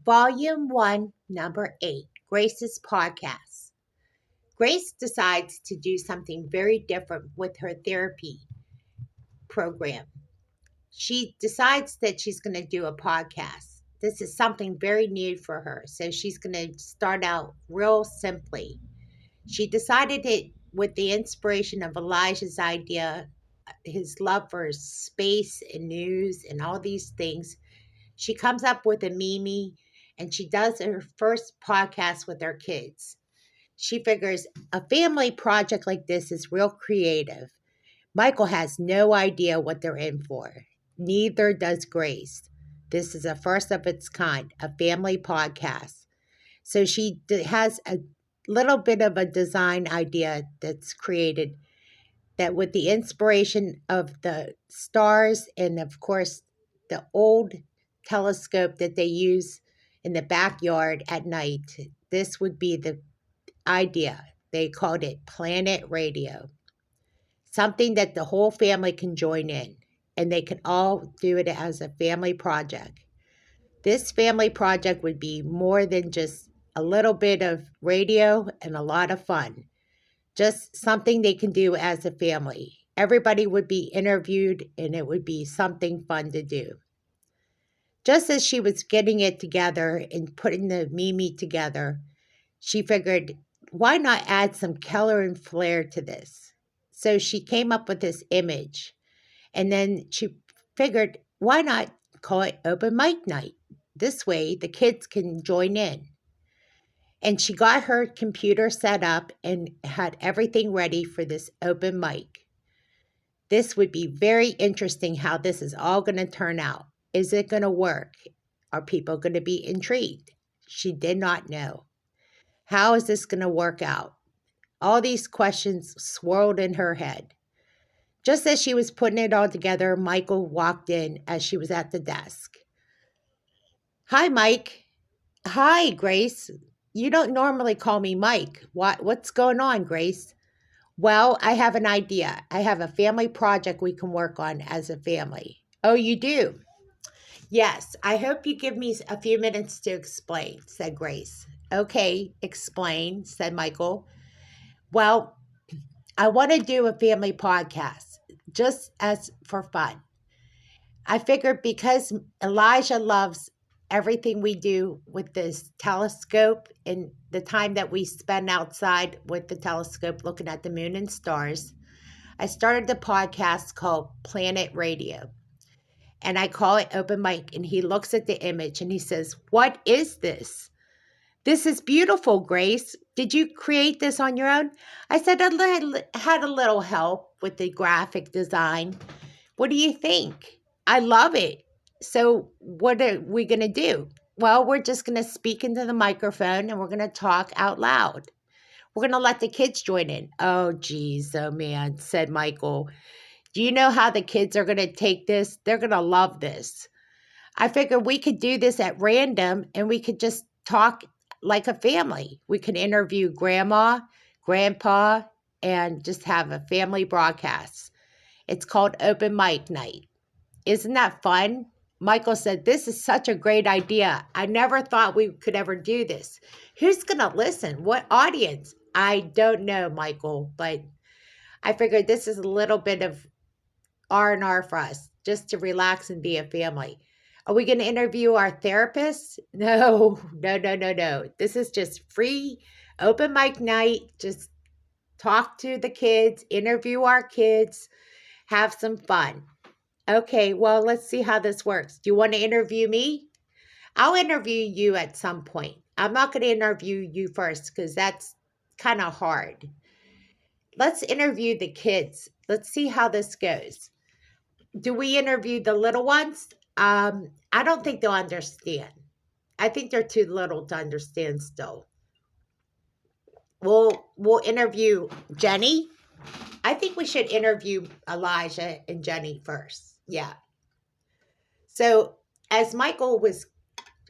Volume 1, Number 8, Grace's Podcast. Grace decides to do something very different with her therapy program. She decides that she's going to do a podcast. This is something very new for her, so she's going to start out real simply. She decided it with the inspiration of Elijah's idea, his love for space and news and all these things. She comes up with a Mimi and she does her first podcast with her kids. She figures a family project like this is real creative. Michael has no idea what they're in for. Neither does Grace. This is a first of its kind, a family podcast. So she has a little bit of a design idea that's created that with the inspiration of the stars and of course the old telescope that they use in the backyard at night, this would be the idea. They called it Planet Radio. Something that the whole family can join in and they can all do it as a family project. This family project would be more than just a little bit of radio and a lot of fun. Just something they can do as a family. Everybody would be interviewed and it would be something fun to do. Just as she was getting it together and putting the Mimi together, she figured, why not add some color and flair to this? So she came up with this image. And then she figured, why not call it open mic night? This way the kids can join in. And she got her computer set up and had everything ready for this open mic. This would be very interesting how this is all going to turn out. Is it going to work? Are people going to be intrigued? She did not know. How is this going to work out? All these questions swirled in her head. Just as she was putting it all together, Michael walked in as she was at the desk. Hi, Mike. Hi, Grace. You don't normally call me Mike. What's going on, Grace? Well, I have an idea. I have a family project we can work on as a family. Oh, you do? Yes, I hope you give me a few minutes to explain, said Grace. Okay, explain, said Michael. Well, I want to do a family podcast just as for fun. I figured because Elijah loves everything we do with this telescope and the time that we spend outside with the telescope looking at the moon and stars, I started the podcast called Planet Radio. And I call it Open Mic. And he looks at the image and he says, what is this? This is beautiful, Grace. Did you create this on your own? I said I had a little help with the graphic design. What do you think? I love it. So what are we going to do? Well, we're just going to speak into the microphone and we're going to talk out loud. We're going to let the kids join in. Oh, geez. Oh, man, said Michael. Do you know how the kids are going to take this? They're going to love this. I figured we could do this at random and we could just talk like a family. We could interview grandma, grandpa, and just have a family broadcast. It's called Open Mic Night. Isn't that fun? Michael said, this is such a great idea. I never thought we could ever do this. Who's going to listen? What audience? I don't know, Michael, but I figured this is a little bit of R&R for us, just to relax and be a family. Are we going to interview our therapist? No. This is just free, open mic night. Just talk to the kids, interview our kids, have some fun. Okay, well, let's see how this works. Do you want to interview me? I'll interview you at some point. I'm not going to interview you first because that's kind of hard. Let's interview the kids. Let's see how this goes. Do we interview the little ones? I don't think they'll understand. I think they're too little to understand still. We'll interview Jenny. I think we should interview Elijah and Jenny first. Yeah. So as Michael was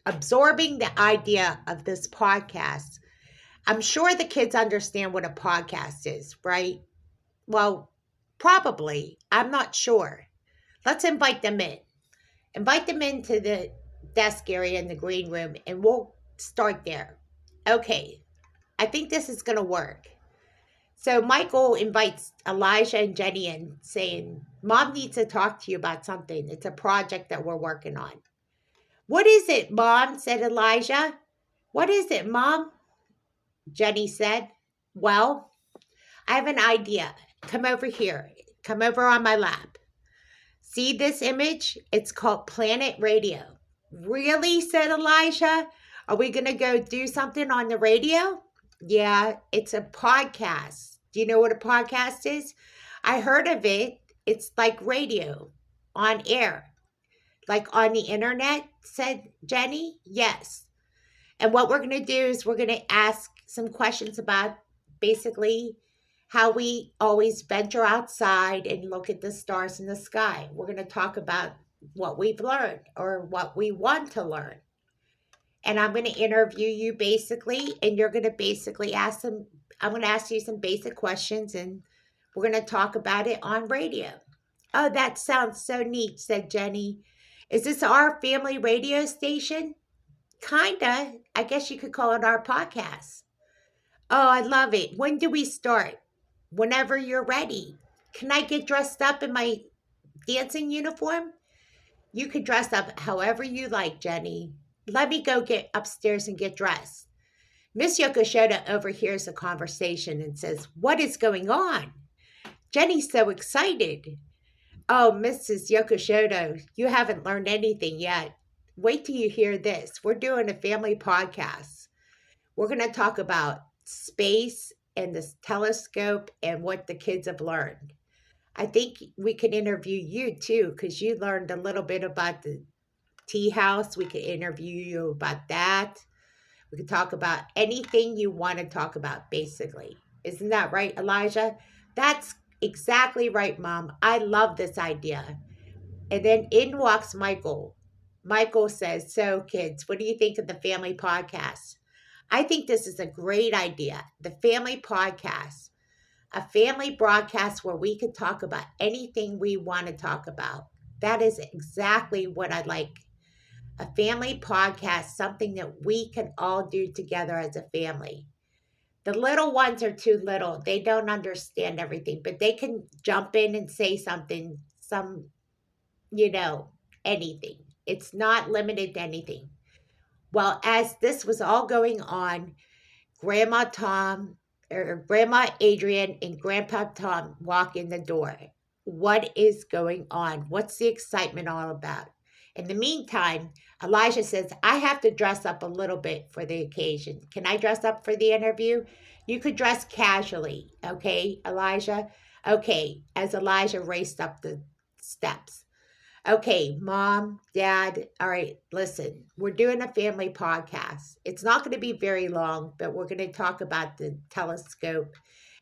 absorbing the idea of this podcast, I'm sure the kids understand what a podcast is, right? Well, probably. I'm not sure. Let's invite them in. Invite them into the desk area in the green room, and we'll start there. Okay, I think this is going to work. So Michael invites Elijah and Jenny in, saying, Mom needs to talk to you about something. It's a project that we're working on. What is it, Mom? Said Elijah. What is it, Mom? Jenny said. Well, I have an idea. Come over here. Come over on my lap. See this image? It's called Planet Radio. Really? Said Elijah. Are we going to go do something on the radio? Yeah, it's a podcast. Do you know what a podcast is? I heard of it. It's like radio on air, like on the internet, said Jenny. Yes. And what we're going to do is we're going to ask some questions about basically how we always venture outside and look at the stars in the sky. We're going to talk about what we've learned or what we want to learn. And I'm going to interview you basically, and you're going to basically I'm going to ask you some basic questions, and we're going to talk about it on radio. Oh, that sounds so neat, said Jenny. Is this our family radio station? Kinda. I guess you could call it our podcast. Oh, I love it. When do we start? Whenever you're ready. Can I get dressed up in my dancing uniform? You could dress up however you like, Jenny. Let me go get upstairs and get dressed. Miss Yokoshoda overhears the conversation and says, What is going on? Jenny's so excited. Oh, Mrs. Yokoshoda, you haven't learned anything yet. Wait till you hear this. We're doing a family podcast. We're going to talk about space and the telescope and what the kids have learned. I think we could interview you too, because you learned a little bit about the tea house. We could interview you about that. We could talk about anything you want to talk about, basically. Isn't that right, Elijah? That's exactly right, Mom. I love this idea. And then in walks Michael. Michael says, So, kids, what do you think of the family podcast? I think this is a great idea. The family podcast, a family broadcast where we could talk about anything we want to talk about. That is exactly what I like. A family podcast, something that we can all do together as a family. The little ones are too little. They don't understand everything, but they can jump in and say something, anything. It's not limited to anything. Well, as this was all going on, Grandma Adrian and Grandpa Tom walk in the door. What is going on? What's the excitement all about? In the meantime, Elijah says, I have to dress up a little bit for the occasion. Can I dress up for the interview? You could dress casually, okay, Elijah? Okay, as Elijah raced up the steps. Okay, Mom, Dad, all right, listen, we're doing a family podcast. It's not going to be very long, but we're going to talk about the telescope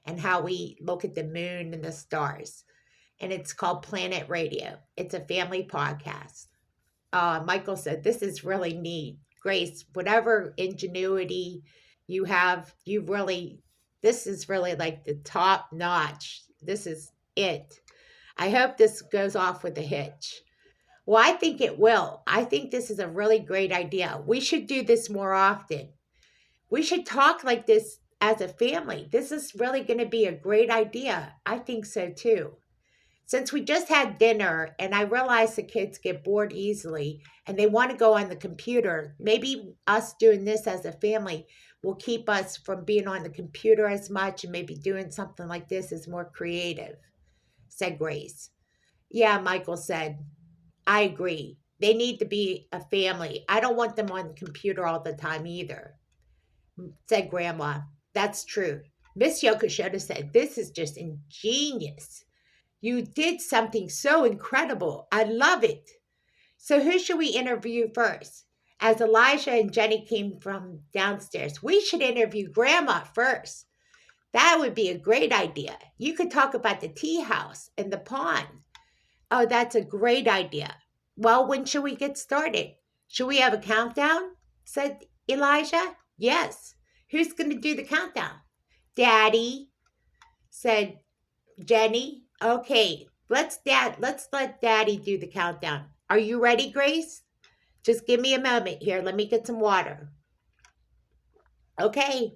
and how we look at the moon and the stars. And it's called Planet Radio. It's a family podcast. Michael said, This is really neat. Grace, whatever ingenuity you have, this is really like the top notch. This is it. I hope this goes off with a hitch. Well, I think it will. I think this is a really great idea. We should do this more often. We should talk like this as a family. This is really going to be a great idea. I think so too. Since we just had dinner and I realize the kids get bored easily and they want to go on the computer, maybe us doing this as a family will keep us from being on the computer as much, and maybe doing something like this is more creative, said Grace. Yeah, Michael said, I agree. They need to be a family. I don't want them on the computer all the time either, said Grandma. That's true. Miss Yokoshoda said, This is just ingenious. You did something so incredible. I love it. So who should we interview first? As Elijah and Jenny came from downstairs, we should interview Grandma first. That would be a great idea. You could talk about the tea house and the pond. Oh, that's a great idea. Well, when should we get started? Should we have a countdown? Said Elijah. Yes. Who's going to do the countdown? Daddy, said Jenny. Okay, let's let Daddy do the countdown. Are you ready, Grace? Just give me a moment here. Let me get some water. Okay,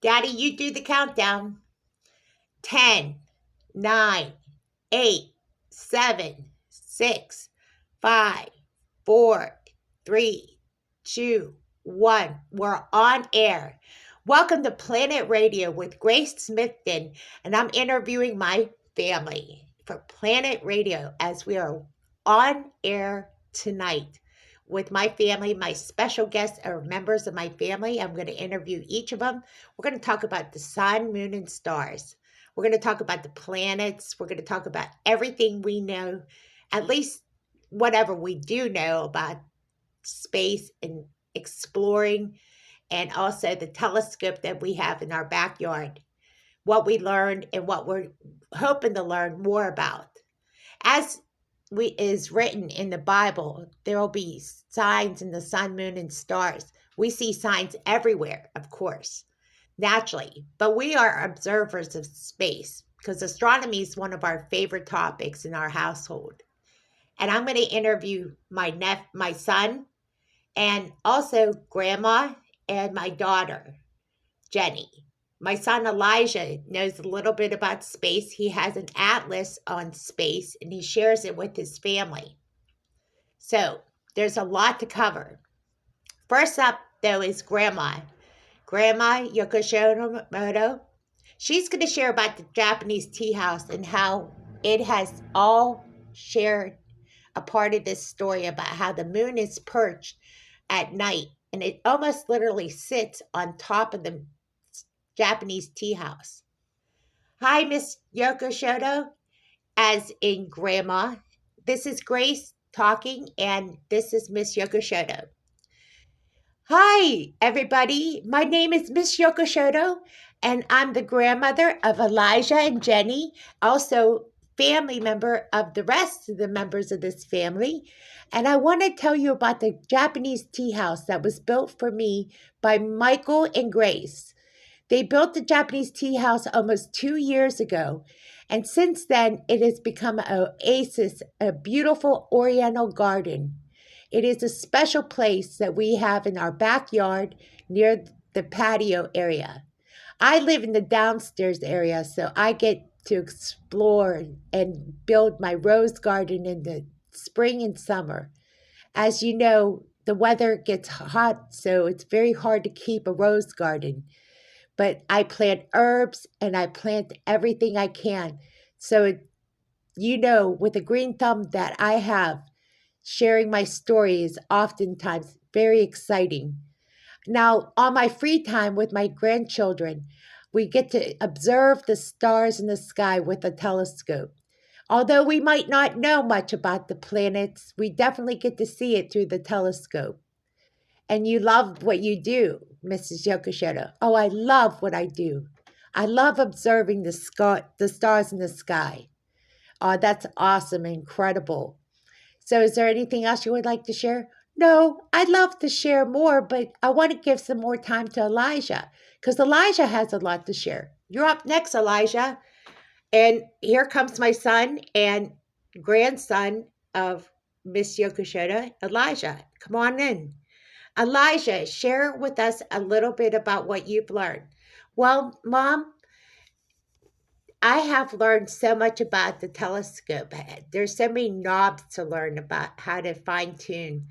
Daddy, you do the countdown. 10, 9, 8, 7, 6, 5, 4, 3, 2, 1. We're on air. Welcome to Planet Radio with Grace Smithton, and I'm interviewing my family for Planet Radio as we are on air tonight with my family. My special guests are members of my family. I'm going to interview each of them. We're going to talk about the sun, moon, and stars. We're going to talk about the planets. We're going to talk about everything we know, at least whatever we do know about space and exploring, and also the telescope that we have in our backyard, what we learned and what we're hoping to learn more about. As is written in the Bible, there will be signs in the sun, moon, and stars. We see signs everywhere, of course, naturally, but we are observers of space because astronomy is one of our favorite topics in our household. And I'm going to interview my son, and also grandma and my daughter, Jenny. My son Elijah knows a little bit about space. He has an atlas on space and he shares it with his family. So there's a lot to cover. First up, though, is Grandma. Grandma Yoko Shinomoto. She's going to share about the Japanese tea house and how it has all shared a part of this story about how the moon is perched at night and it almost literally sits on top of the Japanese tea house. Hi, Miss Yoko Shoto, as in Grandma. This is Grace talking, and this is Miss Yoko Shoto. Hi, everybody. My name is Miss Yoko Shoto, and I'm the grandmother of Elijah and Jenny, also family member of the rest of the members of this family. And I want to tell you about the Japanese tea house that was built for me by Michael and Grace. They built the Japanese tea house almost 2 years ago, and since then it has become an oasis, a beautiful oriental garden. It is a special place that we have in our backyard near the patio area. I live in the downstairs area, so I get to explore and build my rose garden in the spring and summer. As you know, the weather gets hot, so it's very hard to keep a rose garden. But I plant herbs and I plant everything I can. So, with a green thumb that I have, sharing my story is oftentimes very exciting. Now, on my free time with my grandchildren, we get to observe the stars in the sky with a telescope. Although we might not know much about the planets, we definitely get to see it through the telescope. And you love what you do, Mrs. Yokoshiro. Oh, I love what I do. I love observing the stars in the sky. Oh, that's awesome, incredible. So is there anything else you would like to share? No, I'd love to share more, but I want to give some more time to Elijah because Elijah has a lot to share. You're up next, Elijah. And here comes my son and grandson of Miss Yokoshiro, Elijah. Come on in. Elijah, share with us a little bit about what you've learned. Well, Mom, I have learned so much about the telescope. There's so many knobs to learn about how to fine tune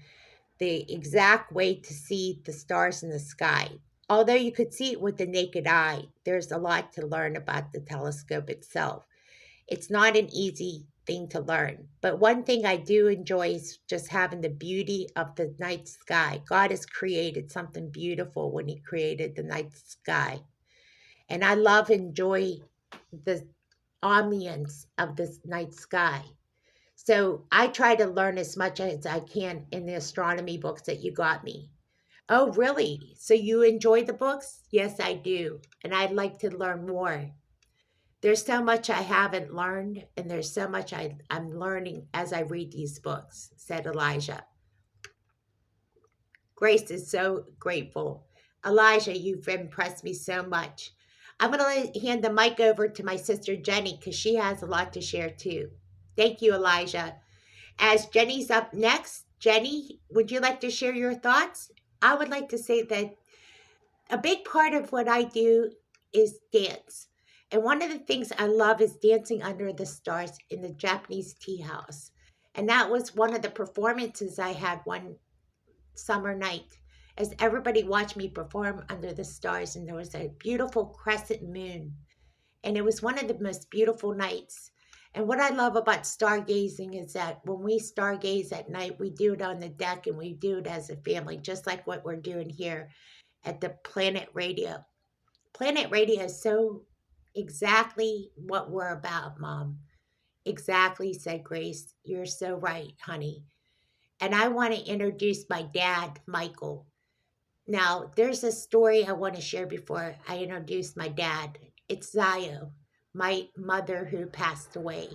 the exact way to see the stars in the sky. Although you could see it with the naked eye, there's a lot to learn about the telescope itself. It's not an easy thing to learn. But one thing I do enjoy is just having the beauty of the night sky. God has created something beautiful when he created the night sky. And I love and enjoy the ambience of this night sky. So I try to learn as much as I can in the astronomy books that you got me. Oh, really? So you enjoy the books? Yes, I do. And I'd like to learn more. There's so much I haven't learned, and there's so much I'm learning as I read these books, said Elijah. Grace is so grateful. Elijah, you've impressed me so much. I'm going to hand the mic over to my sister Jenny because she has a lot to share too. Thank you, Elijah. As Jenny's up next, Jenny, would you like to share your thoughts? I would like to say that a big part of what I do is dance. And one of the things I love is dancing under the stars in the Japanese tea house. And that was one of the performances I had one summer night as everybody watched me perform under the stars. And there was a beautiful crescent moon. And it was one of the most beautiful nights. And what I love about stargazing is that when we stargaze at night, we do it on the deck and we do it as a family, just like what we're doing here at the Planet Radio. Planet Radio is so exactly what we're about, Mom. Exactly, said Grace. You're so right, honey. And I want to introduce my dad, Michael. Now, there's a story I want to share before I introduce my dad. It's Zio, my mother who passed away.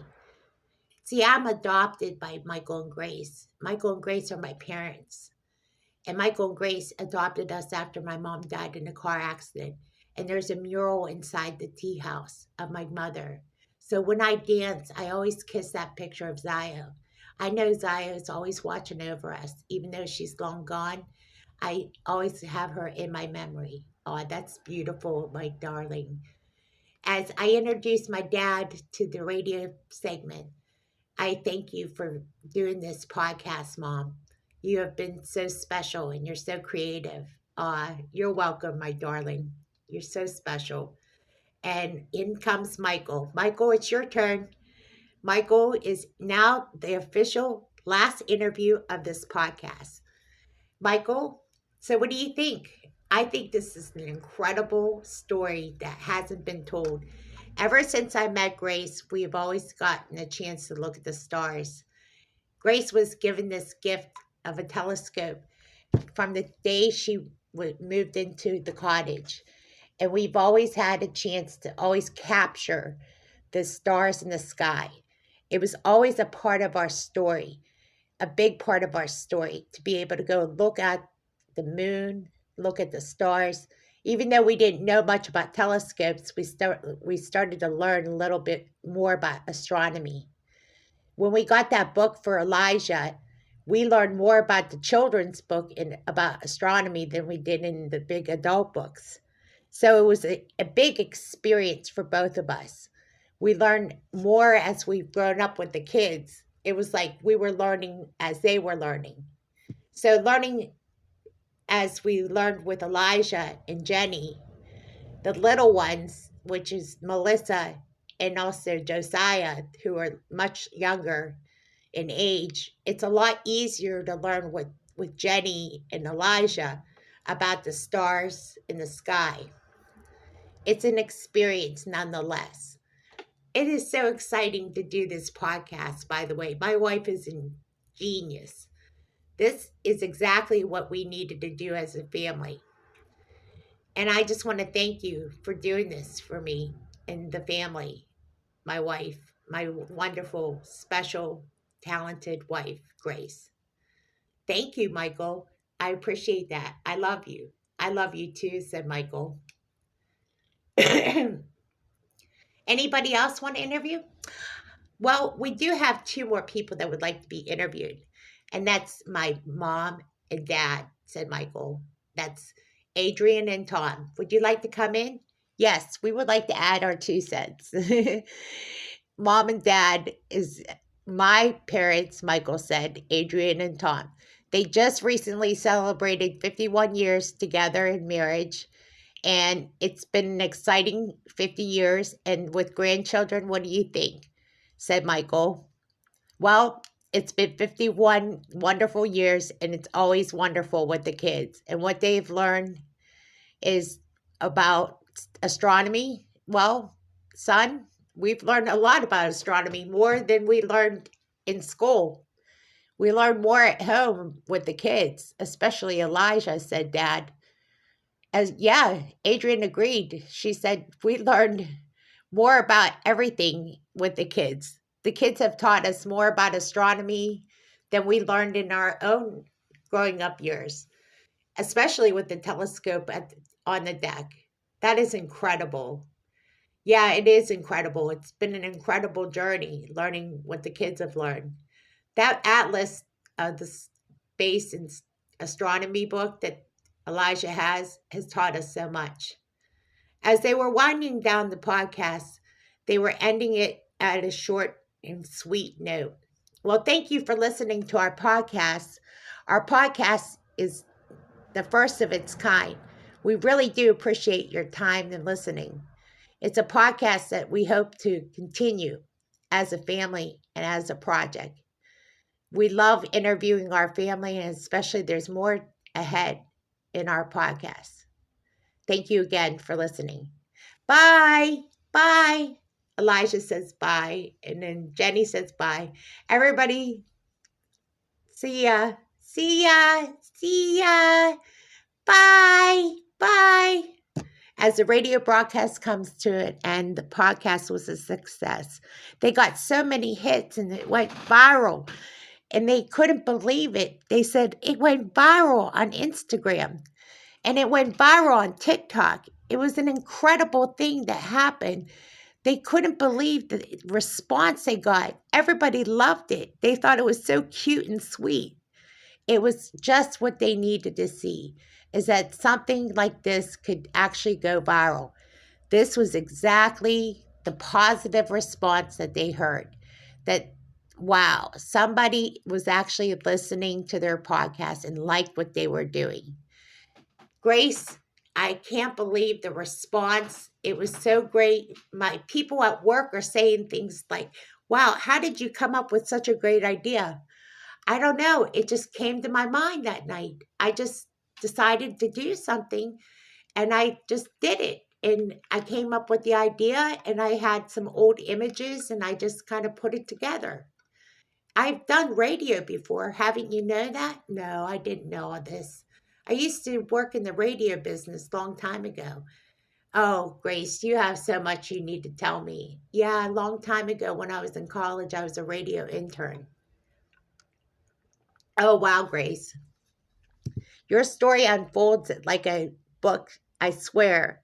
See, I'm adopted by Michael and Grace. Michael and Grace are my parents. And Michael and Grace adopted us after my mom died in a car accident. And there's a mural inside the tea house of my mother. So when I dance, I always kiss that picture of Zio. I know Zio is always watching over us, even though she's long gone. I always have her in my memory. Oh, that's beautiful, my darling. As I introduce my dad to the radio segment, I thank you for doing this podcast, Mom. You have been so special and you're so creative. You're welcome, my darling. You're so special. And in comes Michael. Michael, it's your turn. Michael is now the official last interview of this podcast. Michael, so what do you think? I think this is an incredible story that hasn't been told. Ever since I met Grace, we've always gotten a chance to look at the stars. Grace was given this gift of a telescope from the day she moved into the cottage. And we've always had a chance to always capture the stars in the sky. It was always a part of our story, a big part of our story, to be able to go look at the moon, look at the stars. Even though we didn't know much about telescopes, we started to learn a little bit more about astronomy. When we got that book for Elijah, we learned more about the children's book and about astronomy than we did in the big adult books. So it was a big experience for both of us. We learned more as we've grown up with the kids. It was like we were learning as they were learning. So learning as we learned with Elijah and Jenny, the little ones, which is Melissa and also Josiah, who are much younger in age, it's a lot easier to learn with Jenny and Elijah about the stars in the sky. It's an experience nonetheless. It is so exciting to do this podcast, by the way. My wife is a genius. This is exactly what we needed to do as a family. And I just want to thank you for doing this for me and the family, my wife, my wonderful, special, talented wife, Grace. Thank you, Michael. I appreciate that. I love you. I love you too, said Michael. Anybody else want to interview? Well, we do have two more people that would like to be interviewed. And that's my mom and dad, said Michael. That's Adrian and Tom. Would you like to come in? Yes, we would like to add our 2 cents. Mom and dad is my parents, Michael said, Adrian and Tom. They just recently celebrated 51 years together in marriage. And it's been an exciting 50 years. And with grandchildren, what do you think? Said Michael. Well, it's been 51 wonderful years, and it's always wonderful with the kids. And what they've learned is about astronomy. Well, son, we've learned a lot about astronomy, more than we learned in school. We learn more at home with the kids, especially Elijah, said Dad. Yeah, Adrian agreed. She said, we learned more about everything with the kids. The kids have taught us more about astronomy than we learned in our own growing up years, especially with the telescope on the deck. That is incredible. Yeah, it is incredible. It's been an incredible journey learning what the kids have learned. That atlas, the space and astronomy book that Elijah has taught us so much. As they were winding down the podcast, they were ending it at a short and sweet note. Well, thank you for listening to our podcast. Our podcast is the first of its kind. We really do appreciate your time and listening. It's a podcast that we hope to continue as a family and as a project. We love interviewing our family, and especially there's more ahead in our podcast. Thank you again for listening. Bye. Bye. Elijah says bye, and then Jenny says bye. Everybody, see ya. See ya. See ya. Bye. Bye. As the radio broadcast comes to an end, the podcast was a success. They got so many hits and it went viral, and they couldn't believe it. They said it went viral on Instagram and it went viral on TikTok. It was an incredible thing that happened. They couldn't believe the response they got. Everybody loved it. They thought it was so cute and sweet. It was just what they needed to see, is that something like this could actually go viral. This was exactly the positive response that they heard. That, wow, somebody was actually listening to their podcast and liked what they were doing. Grace, I can't believe the response. It was so great. My people at work are saying things like, wow, how did you come up with such a great idea? I don't know. It just came to my mind that night. I just decided to do something and I just did it. And I came up with the idea and I had some old images and I just kind of put it together. I've done radio before. Haven't you know that? No, I didn't know all this. I used to work in the radio business a long time ago. Oh, Grace, you have so much you need to tell me. Yeah, a long time ago when I was in college, I was a radio intern. Oh, wow, Grace. Your story unfolds like a book, I swear.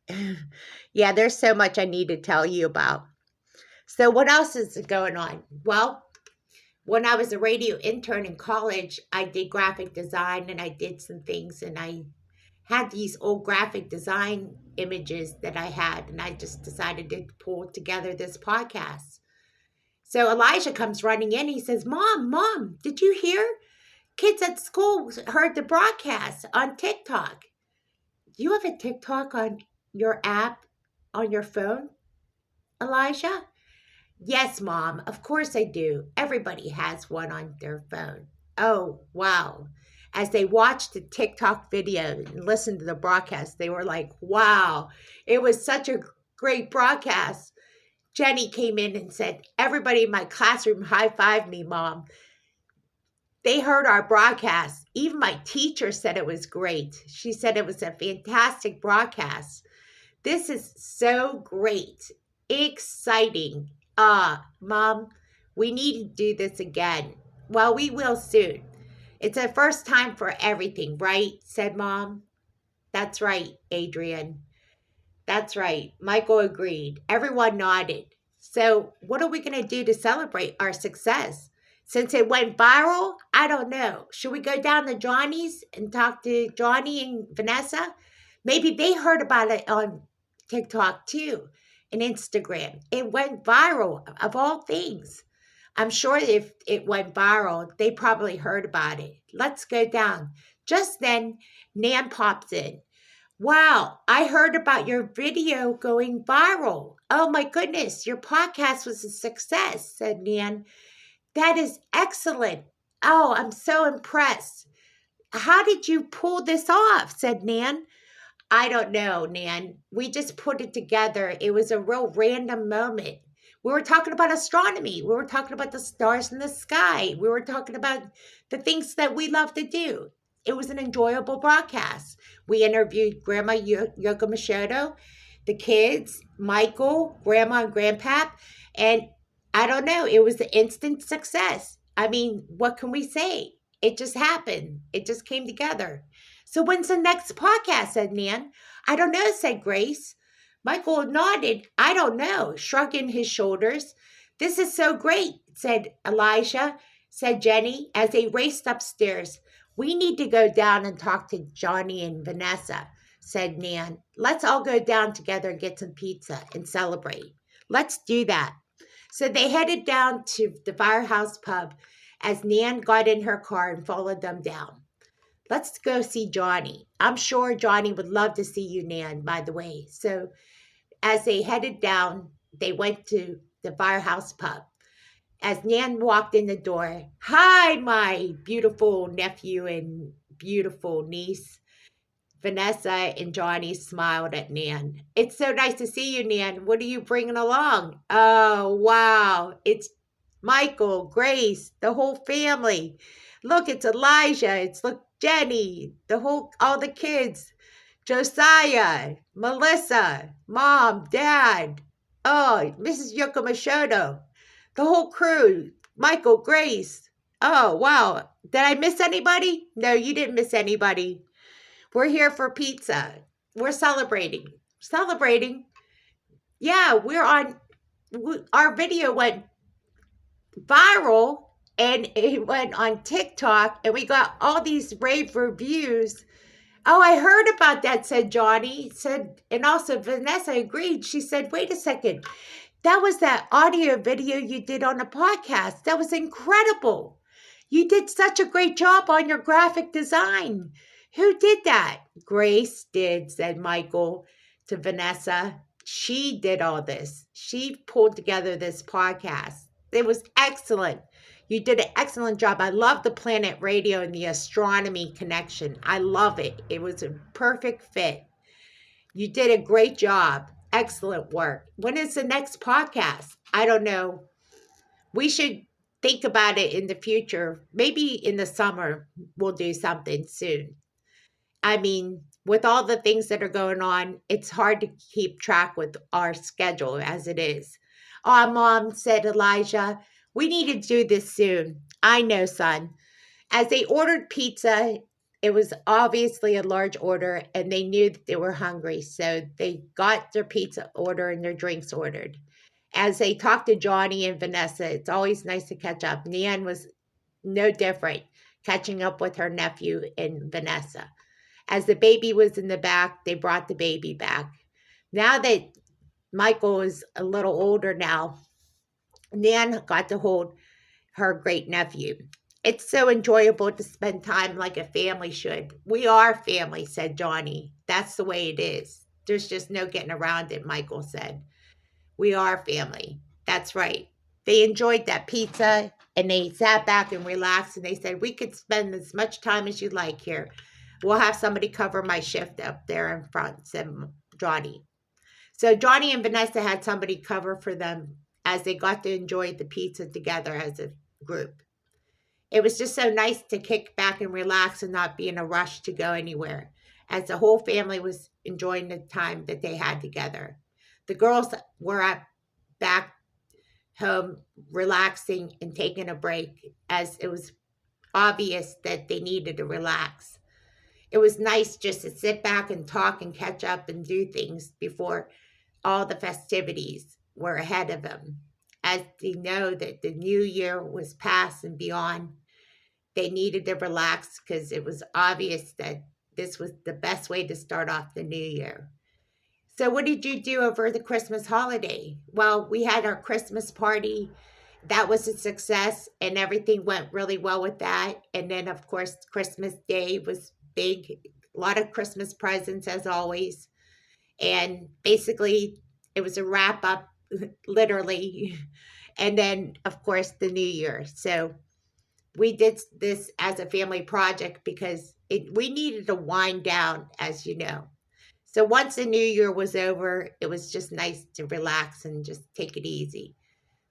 Yeah, there's so much I need to tell you about. So what else is going on? Well, when I was a radio intern in college, I did graphic design and I did some things and I had these old graphic design images that I had and I just decided to pull together this podcast. So Elijah comes running in. He says, Mom, did you hear? Kids at school heard the broadcast on TikTok. Do you have a TikTok on your app on your phone, Elijah? Yes, Mom. Of course I do. Everybody has one on their phone. Oh, wow. As they watched the TikTok video and listened to the broadcast, they were like, wow, it was such a great broadcast. Jenny came in and said, everybody in my classroom high-fived me, Mom. They heard our broadcast. Even my teacher said it was great. She said it was a fantastic broadcast. This is so great. Exciting. Mom, we need to do this again. Well, we will soon. It's a first time for everything, right? Said Mom. That's right, Adrian. That's right. Michael agreed. Everyone nodded. So what are we going to do to celebrate our success? Since it went viral, I don't know. Should we go down to Johnny's and talk to Johnny and Vanessa? Maybe they heard about it on TikTok too and Instagram. It went viral, of all things. I'm sure if it went viral, they probably heard about it. Let's go down. Just then, Nan pops in. Wow, I heard about your video going viral. Oh my goodness, your podcast was a success, said Nan. That is excellent. Oh, I'm so impressed. How did you pull this off? Said Nan. I don't know, Nan. We just put it together. It was a real random moment. We were talking about astronomy. We were talking about the stars in the sky. We were talking about the things that we love to do. It was an enjoyable broadcast. We interviewed Grandma Yoko Mashoto, the kids, Michael, Grandma and Grandpap, and I don't know. It was an instant success. I mean, what can we say? It just happened. It just came together. So when's the next podcast? Said Nan. I don't know, said Grace. Michael nodded. I don't know, shrugging his shoulders. This is so great, said Elijah, said Jenny, as they raced upstairs. We need to go down and talk to Johnny and Vanessa, said Nan. Let's all go down together and get some pizza and celebrate. Let's do that. So they headed down to the Firehouse Pub as Nan got in her car and followed them down. Let's go see Johnny. I'm sure Johnny would love to see you, Nan, by the way. So as they headed down, they went to the Firehouse Pub. As Nan walked in the door, hi, my beautiful nephew and beautiful niece. Vanessa and Johnny smiled at Nan. It's so nice to see you, Nan. What are you bringing along? Oh, wow. It's Michael, Grace, the whole family. Look, it's Elijah. Look, Jenny, all the kids. Josiah, Melissa, Mom, Dad. Oh, Mrs. Yoko Mashoto. The whole crew. Michael, Grace. Oh, wow. Did I miss anybody? No, you didn't miss anybody. We're here for pizza. We're celebrating. Celebrating? Yeah, our video went viral and it went on TikTok and we got all these rave reviews. Oh, I heard about that, said Johnny. And also Vanessa agreed. She said, wait a second. That was that audio video you did on the podcast. That was incredible. You did such a great job on your graphic design. Who did that? Grace did, said Michael to Vanessa. She did all this. She pulled together this podcast. It was excellent. You did an excellent job. I love the Planet Radio and the astronomy connection. I love it. It was a perfect fit. You did a great job. Excellent work. When is the next podcast? I don't know. We should think about it in the future. Maybe in the summer, we'll do something soon. I mean, with all the things that are going on, it's hard to keep track with our schedule as it is. Oh, Mom, said Elijah, we need to do this soon. I know, son. As they ordered pizza, it was obviously a large order and they knew that they were hungry. So they got their pizza order and their drinks ordered. As they talked to Johnny and Vanessa, it's always nice to catch up. Nan was no different, catching up with her nephew and Vanessa. As the baby was in the back, they brought the baby back. Now that Michael is a little older now, Nan got to hold her great nephew. It's so enjoyable to spend time like a family should. We are family, said Johnny. That's the way it is. There's just no getting around it, Michael said. We are family. That's right. They enjoyed that pizza and they sat back and relaxed and they said, we could spend as much time as you like here. We'll have somebody cover my shift up there in front, said Johnny. So Johnny and Vanessa had somebody cover for them as they got to enjoy the pizza together as a group. It was just so nice to kick back and relax and not be in a rush to go anywhere, as the whole family was enjoying the time that they had together. The girls were back home relaxing and taking a break, as it was obvious that they needed to relax. It was nice just to sit back and talk and catch up and do things before all the festivities were ahead of them. As they know that the new year was past and beyond, they needed to relax because it was obvious that this was the best way to start off the new year. So what did you do over the Christmas holiday? Well, we had our Christmas party. That was a success and everything went really well with that. And then, of course, Christmas Day was big. A lot of Christmas presents as always. And basically, it was a wrap up, literally. And then, of course, the new year. So we did this as a family project because we needed to wind down, as you know. So once the new year was over, it was just nice to relax and just take it easy.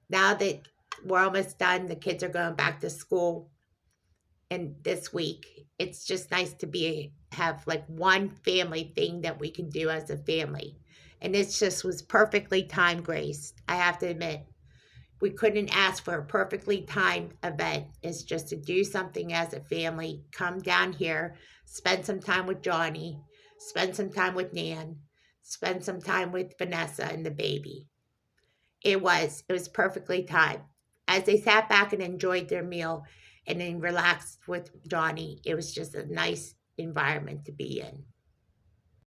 Now that we're almost done, the kids are going back to school. And this week, it's just nice to have like one family thing that we can do as a family. And it just was perfectly timed, Grace. I have to admit, we couldn't ask for a perfectly timed event. It's just to do something as a family, come down here, spend some time with Johnny, spend some time with Nan, spend some time with Vanessa and the baby. It was perfectly timed. As they sat back and enjoyed their meal, and then relaxed with Donnie. It was just a nice environment to be in.